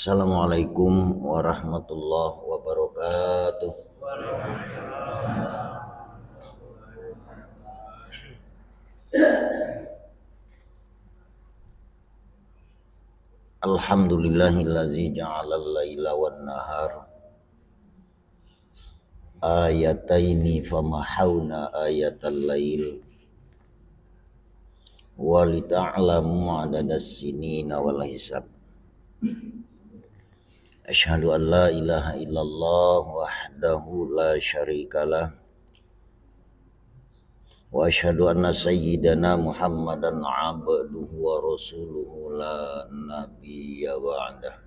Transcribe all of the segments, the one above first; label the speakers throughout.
Speaker 1: Assalamualaikum warahmatullahi wabarakatuh. Alhamdulillahillazi ja'alal laila wan nahar ayataini famahawna ayatal lail walita'lamu adadas sinina wal hisab. Asyhadu an la ilaha illallah wahdahu la syarikalah wa asyhadu anna sayyidana Muhammadan abduhu wa rasuluhu la nabiyya ba'dah.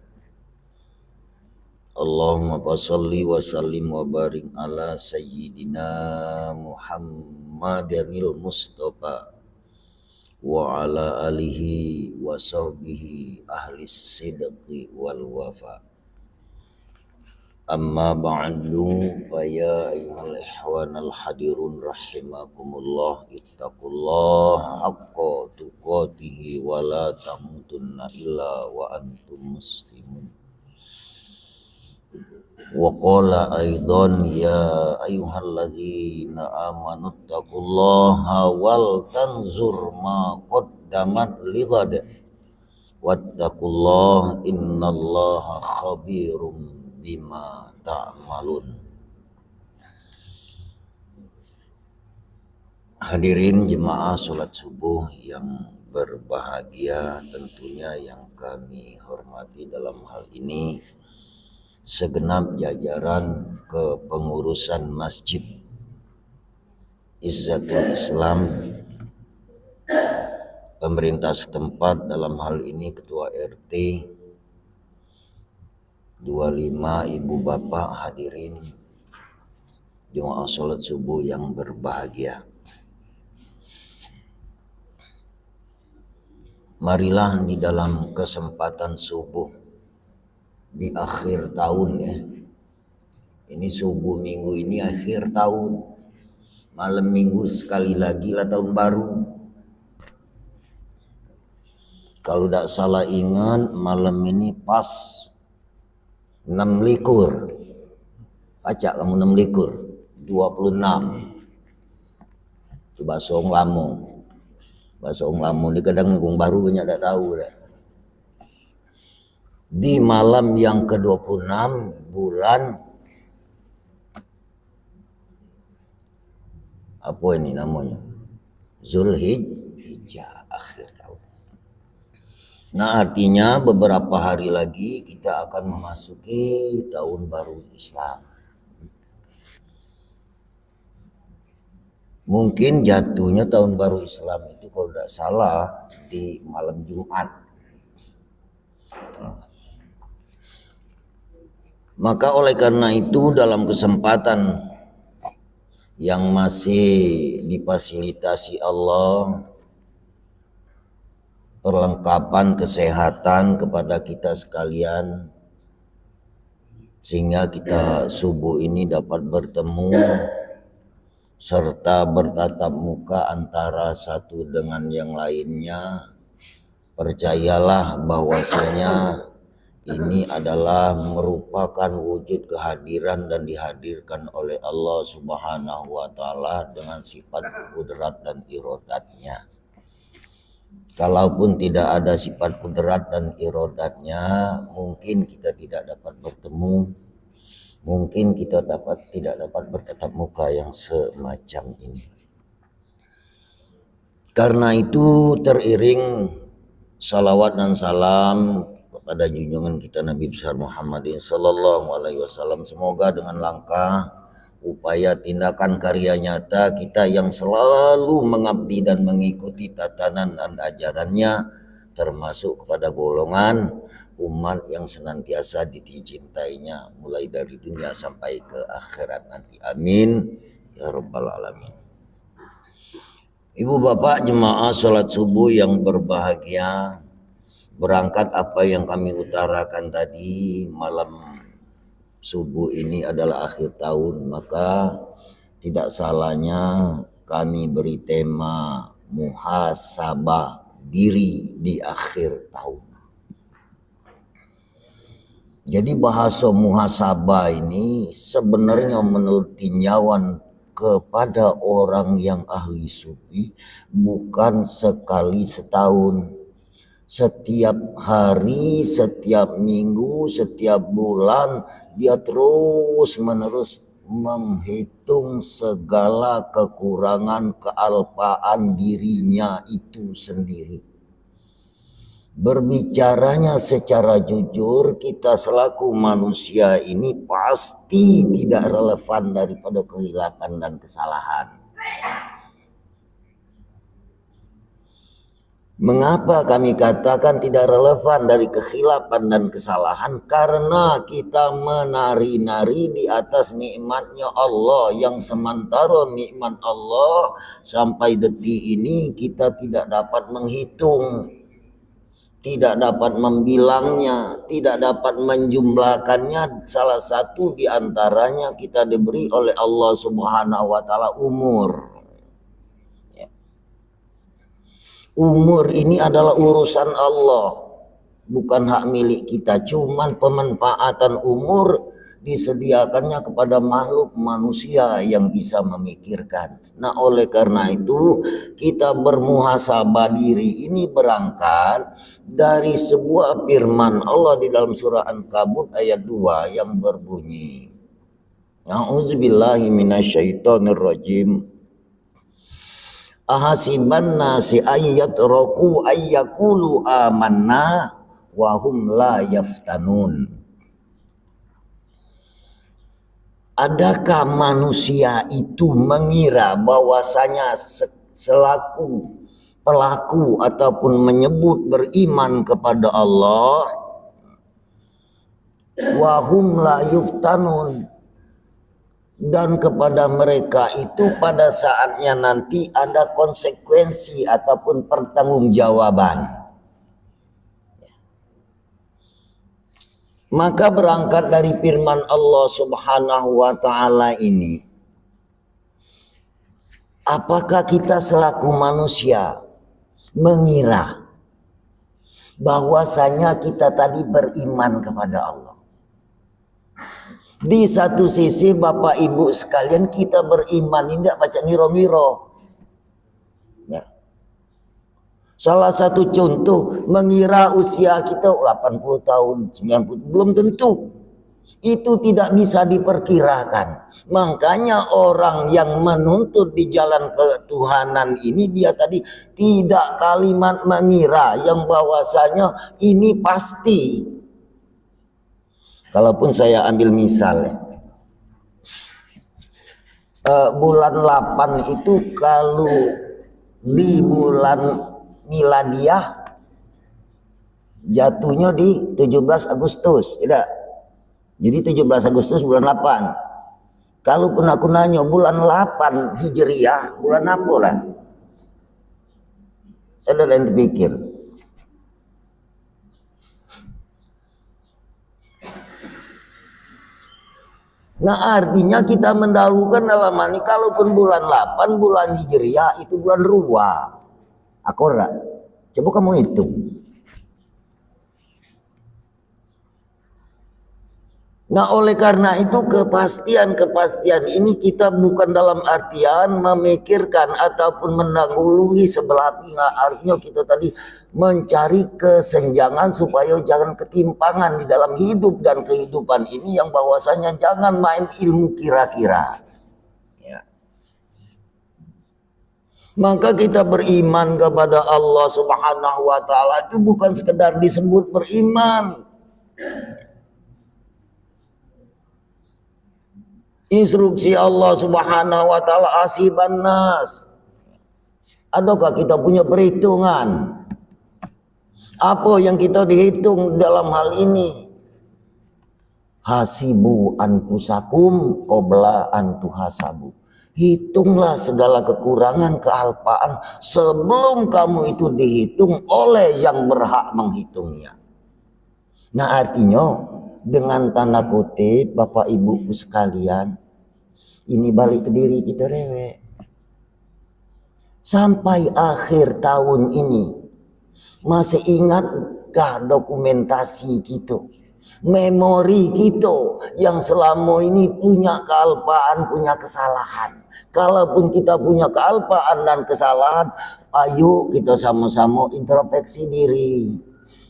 Speaker 1: Allahumma salli wa sallim wa barik ala sayyidina Muhammadil Mustafa wa ala alihi wa sahbihi ahli sidqi wal wafa. Amma ba'du fa ya ayyuhal ikhwanal hadirun rahimakumullah ittaqullaha haqqa tuqatih wa la tamutunna illa wa antum muslimun. Wa qala aidan ya ayyuhalladzina amanu ittaqullaha wal tanzur ma qaddamat lighad wattaqullaha innallaha khabirum bima ta'malun. Hadirin jemaah salat subuh yang berbahagia, tentunya yang kami hormati dalam hal ini segenap jajaran kepengurusan Masjid Izzatul Islam, pemerintah setempat, dalam hal ini Ketua RT 25, Ibu Bapak, hadirin jemaah salat subuh yang berbahagia. Marilah di dalam kesempatan subuh di akhir tahun ya. Ini subuh minggu ini akhir tahun. Malam minggu sekali lagi lah tahun baru. Kalau tidak salah ingat malam ini pas 6 likur. Baca kamu 6 likur 26. Itu bahasa orang lama. Bahasa orang lama ni kadang orang baru banyak tak tahu dah. Di malam yang ke-26 bulan apa ini namanya? Zulhijjah, akhir tahun. Nah, artinya beberapa hari lagi kita akan memasuki tahun baru Islam. Mungkin jatuhnya tahun baru Islam itu kalau tidak salah di malam Jumat. Maka oleh karena itu dalam kesempatan yang masih difasilitasi Allah, perlengkapan kesehatan kepada kita sekalian, sehingga kita subuh ini dapat bertemu serta bertatap muka antara satu dengan yang lainnya. Percayalah bahwasanya ini adalah merupakan wujud kehadiran dan dihadirkan oleh Allah Subhanahu wa taala dengan sifat kudrat dan irodatnya. Kalaupun tidak ada sifat kudrat dan irodatnya, mungkin kita tidak dapat bertemu, mungkin kita tidak dapat bertatap muka yang semacam ini. Karena itu teriring salawat dan salam kepada junjungan kita Nabi besar Muhammad sallallahu alaihi wasallam, semoga dengan langkah upaya tindakan karya nyata kita yang selalu mengabdi dan mengikuti tatanan dan ajarannya, termasuk kepada golongan umat yang senantiasa dicintainya mulai dari dunia sampai ke akhirat nanti. Amin ya rabbal alamin. Ibu bapak jemaah salat subuh yang berbahagia, berangkat apa yang kami utarakan tadi, malam subuh ini adalah akhir tahun, maka tidak salahnya kami beri tema muhasabah diri di akhir tahun. Jadi bahasa muhasabah ini sebenarnya menurut tinjauan kepada orang yang ahli sufi bukan sekali setahun. Setiap hari, setiap minggu, setiap bulan dia terus menerus menghitung segala kekurangan kealpaan dirinya itu sendiri. Berbicaranya secara jujur, kita selaku manusia ini pasti tidak relevan daripada kehilapan dan kesalahan. Mengapa kami katakan tidak relevan dari kehilapan dan kesalahan? Karena kita menari-nari di atas nikmatnya Allah, yang sementara nikmat Allah sampai detik ini kita tidak dapat menghitung, tidak dapat membilangnya, tidak dapat menjumlahkannya. Salah satu di antaranya kita diberi oleh Allah Subhanahu wa taala umur. Umur ini adalah urusan Allah, bukan hak milik kita. Cuman pemanfaatan umur disediakannya kepada makhluk manusia yang bisa memikirkan. Nah, oleh karena itu kita bermuhasabah diri ini berangkat dari sebuah firman Allah di dalam surah An-Kabut ayat 2 yang berbunyi, A'udzubillahi minasyaitonirrajim. Ahasiban nasi ayyatraku ayyakulu amanna wa hum la yaftanun. Adakah manusia itu mengira bahwasanya selaku pelaku ataupun menyebut beriman kepada Allah, wa hum la yuftanun, dan kepada mereka itu pada saatnya nanti ada konsekuensi ataupun pertanggungjawaban. Maka berangkat dari firman Allah Subhanahu wa taala ini, apakah kita selaku manusia mengira bahwasanya kita tadi beriman kepada Allah? Di satu sisi Bapak Ibu sekalian, kita beriman ini tidak baca ngiro-ngiro. Ya. Salah satu contoh mengira usia kita 80 tahun, 90, belum tentu. Itu tidak bisa diperkirakan. Makanya orang yang menuntut di jalan ketuhanan ini, dia tadi tidak kalimat mengira yang bahwasanya ini pasti. Kalaupun saya ambil misal, bulan 8 itu kalau di bulan miladiah jatuhnya di 17 Agustus, tidak? Jadi 17 Agustus bulan 8. Kalaupun aku nanya bulan 8 Hijriah, bulan apa lah? Ada yang terpikir. Nah, artinya kita mendahulukan dalam hal ini, kalaupun bulan 8 bulan Hijriah itu bulan Ruwa. Akora. Coba kamu hitung. Nah, oleh karena itu kepastian ini kita bukan dalam artian memikirkan ataupun mendahului sebelah pihak. Artinya kita tadi mencari kesenjangan supaya jangan ketimpangan di dalam hidup dan kehidupan ini, yang bahwasanya jangan main ilmu kira-kira. Ya. Maka kita beriman kepada Allah Subhanahu wa taala itu bukan sekedar disebut beriman. Instruksi Allah Subhanahu wa taala asiban nas. Adakah kita punya perhitungan? Apa yang kita dihitung dalam hal ini? Hasibu anfusakum qabla an tuhasabu. Hitunglah segala kekurangan kealpaan sebelum kamu itu dihitung oleh yang berhak menghitungnya. Nah, artinya dengan tanda kutip Bapak Ibuku sekalian, ini balik ke diri kita rewek. Sampai akhir tahun ini masih ingatkah dokumentasi kita? Memori kita yang selama ini punya kealpaan, punya kesalahan. Kalaupun kita punya kealpaan dan kesalahan, ayo kita sama-sama introspeksi diri.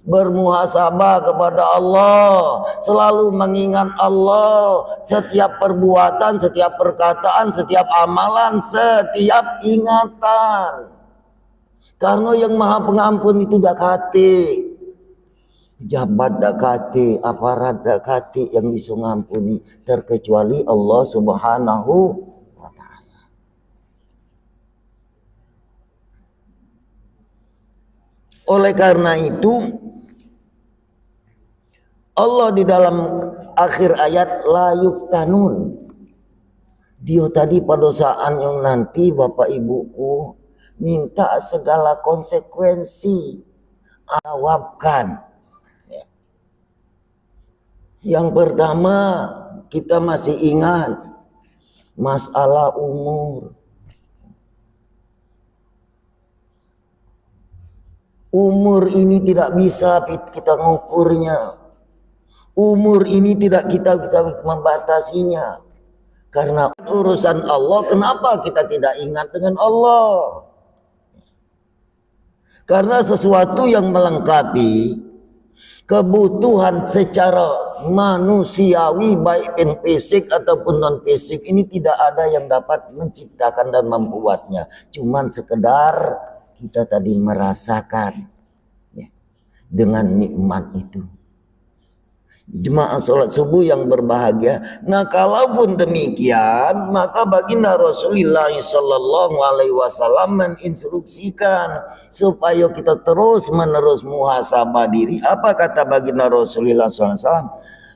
Speaker 1: Bermuhasabah kepada Allah, selalu mengingat Allah, setiap perbuatan, setiap perkataan, setiap amalan, setiap ingatan. Karena yang Maha Pengampun itu dakati. Jabat dakati, aparat dakati yang bisa ngampuni, terkecuali Allah Subhanahu wa ta'ala. Oleh karena itu Allah di dalam akhir ayat la yuftanun, dia tadi pada saat yang nanti Bapak Ibuku minta segala konsekuensi jawabkan. Yang pertama, kita masih ingat masalah umur. Umur ini tidak bisa kita mengukurnya. Umur ini tidak kita bisa membatasinya. Karena urusan Allah, kenapa kita tidak ingat dengan Allah? Karena sesuatu yang melengkapi kebutuhan secara manusiawi baik fisik ataupun non fisik ini tidak ada yang dapat menciptakan dan membuatnya. Cuman sekedar kita tadi merasakan ya, dengan nikmat itu. Jemaah sholat subuh yang berbahagia. Nah, kalaupun demikian, maka baginda Rasulullah sallallahu alaihi wasallam menginstruksikan supaya kita terus menerus muhasabah diri. Apa kata baginda Rasulullah sallallahu alaihi wasallam?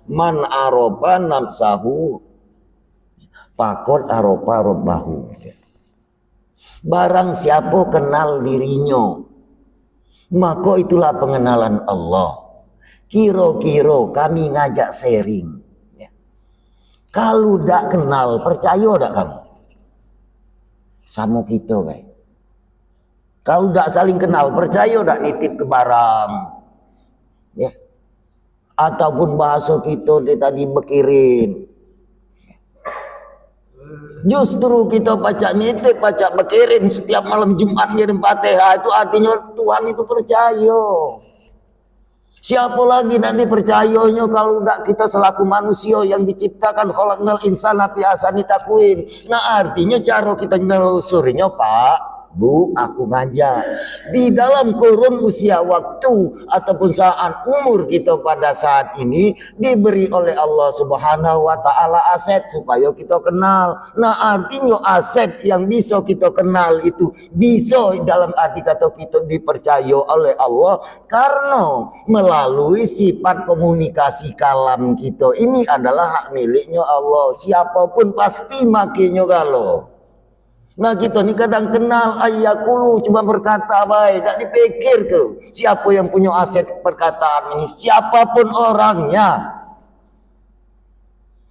Speaker 1: Man aroba nafsahu pakot aroba robbahu. Barang siapa kenal dirinya, maka itulah pengenalan Allah. Kiro-kiro kami ngajak sharing ya. Kalau tak kenal, percaya tak kamu sama kita baik. Kalau tak saling kenal, percaya tak nitip ke barang ya. Ataupun bahasa kita tadi bekirin. Justru kita pacak nitip, pacak bekirin setiap malam Jumat ngirim Fatihah, itu artinya Tuhan itu percaya. Siapa lagi nanti percayanya kalau tidak kita selaku manusia yang diciptakan khalaqnal insana fi ahsani taqwim. Nah, artinya cara kita nelusurinya, Pak, Bu, aku ngajak di dalam kurun usia waktu ataupun saat umur kita pada saat ini diberi oleh Allah Subhanahu wa ta'ala aset supaya kita kenal. Nah, artinya aset yang bisa kita kenal itu bisa dalam arti kata kita dipercaya oleh Allah karena melalui sifat komunikasi kalam kita ini adalah hak miliknya Allah. Siapapun pasti makinya kalau. Nah, kita ni kadang kenal ayakulu cuma berkata baik, tak dipikir ke siapa yang punya aset perkataan ini, siapapun orangnya.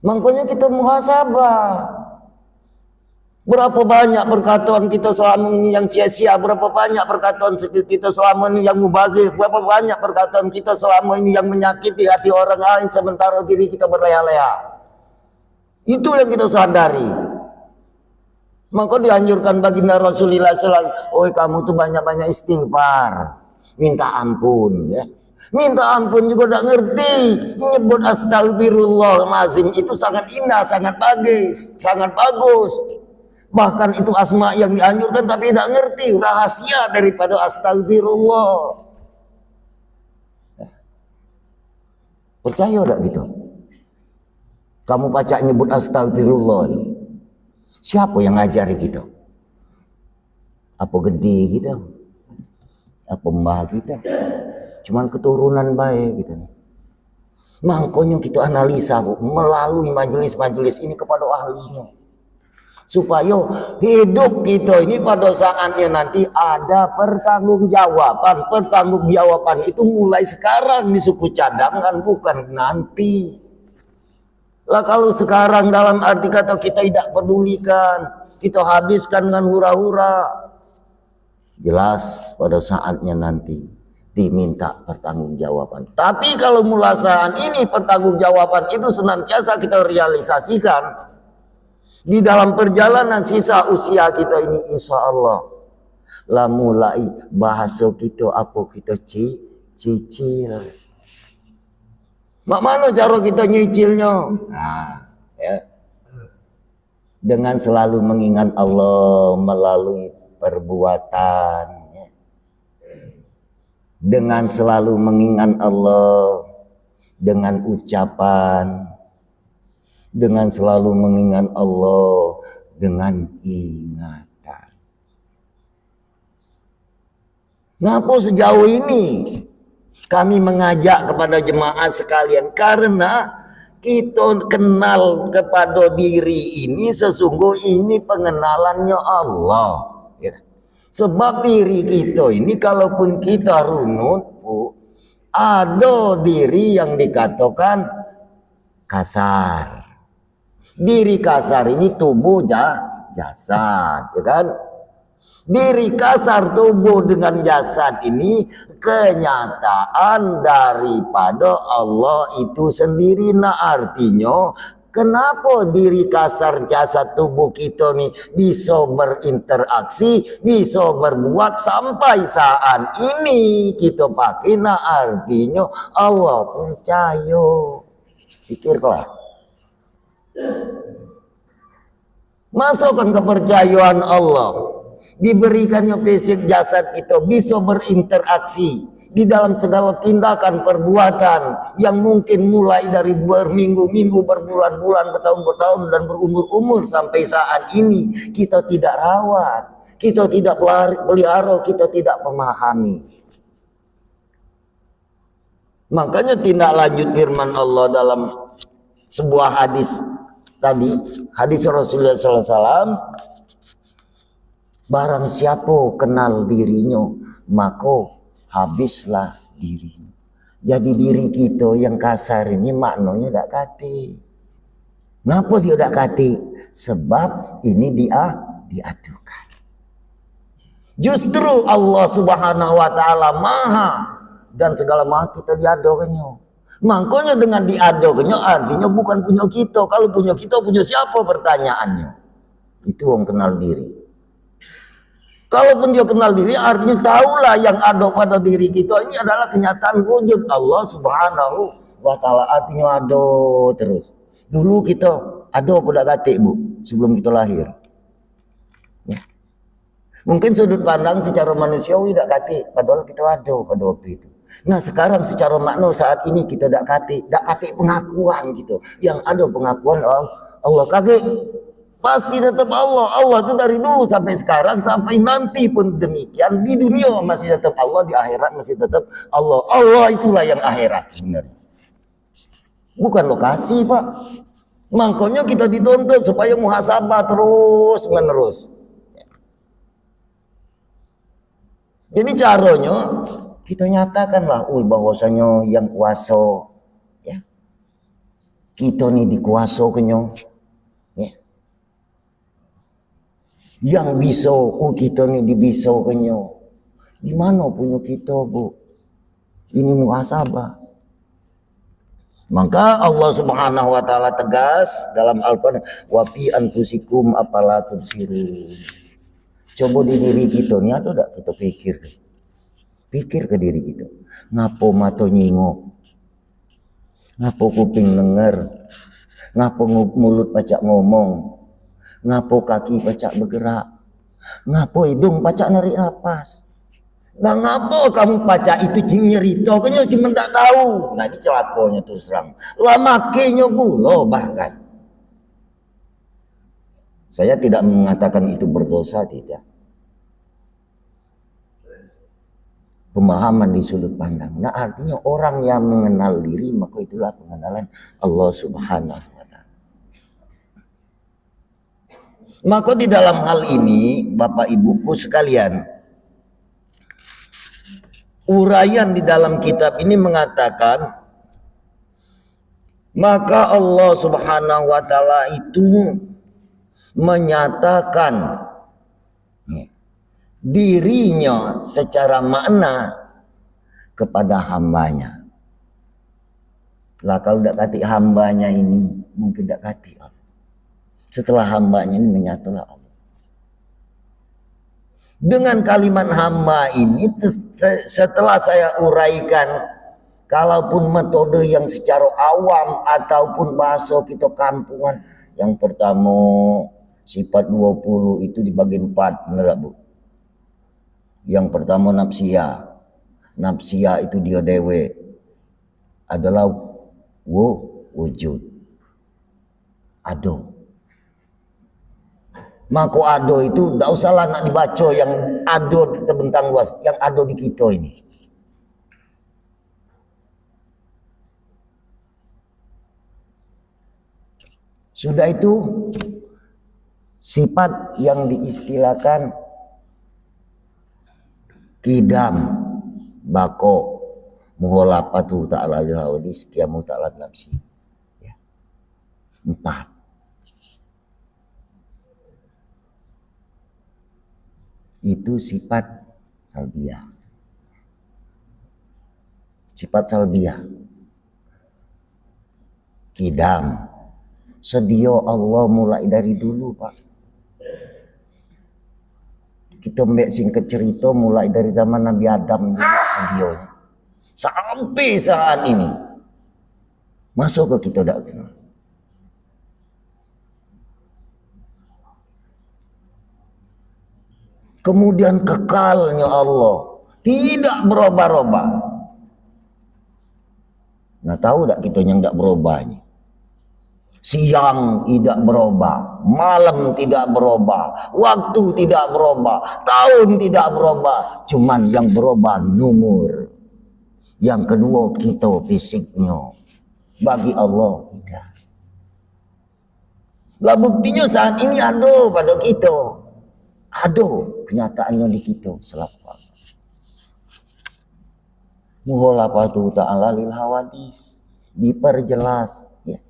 Speaker 1: Makanya kita muhasabah. Berapa banyak perkataan kita selama ini yang sia-sia, berapa banyak perkataan kita selama ini yang mubazir, berapa banyak perkataan kita selama ini yang menyakiti hati orang lain sementara diri kita berleha-leha. Itu yang kita sadari. Maka dianjurkan baginda Rasulullah SAW, oh kamu tuh banyak-banyak istighfar, minta ampun ya. Minta ampun juga tak ngerti. Menyebut astagfirullahaladzim itu sangat indah, sangat bagus. Bahkan itu asma yang dianjurkan tapi tak ngerti rahasia daripada astagfirullah. Percaya tak gitu? Kamu baca nyebut astagfirullah. Siapa yang ngajari kita? Apa gede kita? Apa mbah kita? Cuman keturunan baik gitu. Makanya kita analisa melalui majelis-majelis ini kepada ahlinya. Supaya hidup kita ini pada saatnya nanti ada pertanggungjawaban. Pertanggungjawaban itu mulai sekarang di suku cadangan, bukan nanti. Lah kalau sekarang dalam arti kata kita tidak pedulikan, kita habiskan dengan hura-hura, jelas pada saatnya nanti diminta pertanggungjawaban. Tapi kalau mulasaan ini pertanggungjawaban itu senantiasa kita realisasikan di dalam perjalanan sisa usia kita ini, insya Allah lah mulai bahasa kita apa kita cicil. Mak mana cara kita nyicilnya? Nah, ya. Dengan selalu mengingat Allah melalui perbuatan. Dengan selalu mengingat Allah dengan ucapan. Dengan selalu mengingat Allah dengan ingatan. Ngapa sejauh ini kami mengajak kepada jemaah sekalian? Karena kita kenal kepada diri ini sesungguhnya ini pengenalannya Allah. Ya. Sebab diri kita ini kalaupun kita runut, ada diri yang dikatakan kasar. Diri kasar ini tubuh jasad, ya kan? Diri kasar tubuh dengan jasad ini kenyataan daripada Allah itu sendiri. Nah artinya kenapa diri kasar jasad tubuh kita nih bisa berinteraksi, bisa berbuat sampai saat ini kita pakai. Nah artinya Allah percaya. Pikirlah. Masukkan kepercayaan Allah, diberikannya fisik jasad kita bisa berinteraksi di dalam segala tindakan perbuatan yang mungkin mulai dari berminggu-minggu, berbulan-bulan, bertahun-tahun dan berumur-umur sampai saat ini kita tidak rawat, kita tidak pelihara, kita tidak memahami. Makanya tindak lanjut firman Allah dalam sebuah hadis tadi, hadis Rasulullah SAW, barang siapa kenal dirinya maka habislah dirinya. Jadi diri kita yang kasar ini maknanya tidak kati. Ngapa dia tidak kati? Sebab ini diadukan. Justru Allah Subhanahu wa taala maha dan segala maha kita diadukannya. Makanya dengan diadukannya artinya bukan punya kita. Kalau punya kita, punya siapa pertanyaannya? Itu orang kenal diri. Kalaupun dia kenal diri artinya tahulah yang ada pada diri kita ini adalah kenyataan wujud Allah Subhanahu wa taala. Artinya ada terus. Dulu kita ada pada katik Bu sebelum kita lahir. Ya. Mungkin sudut pandang secara manusiawi tidak katik, padahal kita ada pada waktu itu. Nah sekarang secara makna saat ini kita tidak katik pengakuan gitu. Yang ada pengakuan Allah kagak. Pasti tetap Allah. Allah itu dari dulu sampai sekarang sampai nanti pun demikian. Di dunia masih tetap Allah, di akhirat masih tetap Allah. Allah itulah yang akhirat sebenarnya. Bukan lokasi Pak. Makanya kita dituntut supaya muhasabah terus menerus. Jadi caranya kita nyatakanlah, bahwasanya yang kuasa, ya, kita nih dikuasa kenyo, ya, yang bisa, kita nih dibisa kenyo. Di mana punya kita Bu? Ini muhasabah. Maka Allah Subhanahu wa taala tegas dalam Al-Qur'an, wa fi anfusikum afala tubsirun. Coba di diri kita nih ada tak kita pikir? Pikir ke diri kita. Ngapo mata nyingok? Ngapo kuping denger? Ngapo mulut pacak ngomong? Ngapo kaki pacak bergerak? Ngapo hidung pacak narik napas? Nah ngapo kamu pacak itu nyerita? Kayaknya cuma tak tahu. Nah ini celakonya terus terang. Lah makanya gula bahkan. Saya tidak mengatakan itu berdosa, tidak. Pemahaman di sudut pandang. Nah artinya orang yang mengenal diri maka itulah pengenalan Allah Subhanahu wa taala. Maka di dalam hal ini Bapak Ibuku sekalian, uraian di dalam kitab ini mengatakan maka Allah Subhanahu wa taala itu menyatakan dirinya secara makna kepada hambanya. Lah kalau tidak kati hambanya ini, mungkin tidak kati Allah. Setelah hambanya ini menyatulah Allah. Dengan kalimat hamba ini, setelah saya uraikan, kalaupun metode yang secara awam ataupun bahasa kita kampungan, yang pertama sifat 20 itu dibagi 4, benar Bu? Yang pertama nafsiyah. Nafsiyah itu dia dewe adalah wujud. Ado. Maka ado itu tidak usahlah nak dibaca yang ado terbentang luas, yang ado di kita ini. Sudah itu sifat yang diistilahkan kidam, bako, muholapatu ta'ala lihawadis, kiamu ta'ala nafsi. Ya. 4. Itu sifat salbiyah. Sifat salbiyah. Kidam. Sedia Allah mulai dari dulu, Pak. Kita mbak singkat cerita mulai dari zaman Nabi Adam sedionya. Sampai saat ini. Masuk ke kita tak kenal. Kemudian kekalnya Allah tidak berubah-ubah. Nah tahu tak kita yang tidak berubah ini? Siang tidak berubah, malam tidak berubah, waktu tidak berubah, tahun tidak berubah. Cuman yang berubah nomor. Yang kedua kita fisiknya. Bagi Allah tidak. Lah buktinya saat ini ada pada kita. Ada kenyataannya di kita selaku Allah. Muholapatu ta'ala lil hawadis. Diperjelas. Ya.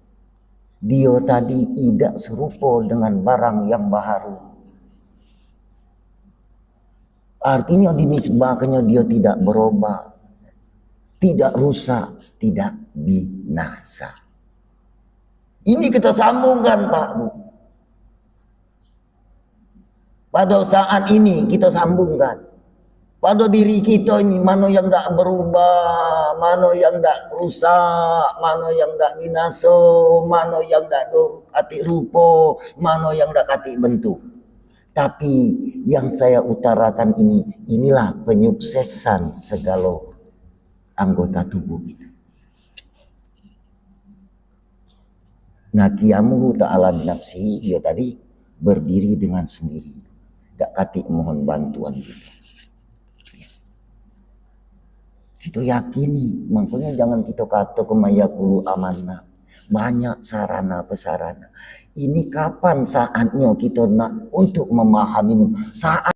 Speaker 1: Dia tadi tidak serupa dengan barang yang baharu. Artinya dinisbahkannya dia tidak berubah. Tidak rusak. Tidak binasa. Ini kita sambungkan Pak Bu. Pada saat ini kita sambungkan. Pada diri kita ini mana yang tak berubah, mana yang tak rusak, mana yang tak binasa, mana yang tak kati rupa, mana yang tak kati bentuk. Tapi yang saya utarakan ini, inilah penyuksesan segala anggota tubuh kita. Nah qiyamuhu ta'ala binafsihi, dia tadi berdiri dengan sendiri. Tak kati mohon bantuan kita. Kita yakini, makanya jangan kita kata kemayakulu amanah. Banyak sarana pesarana. Ini kapan saatnya kita nak untuk memahami saat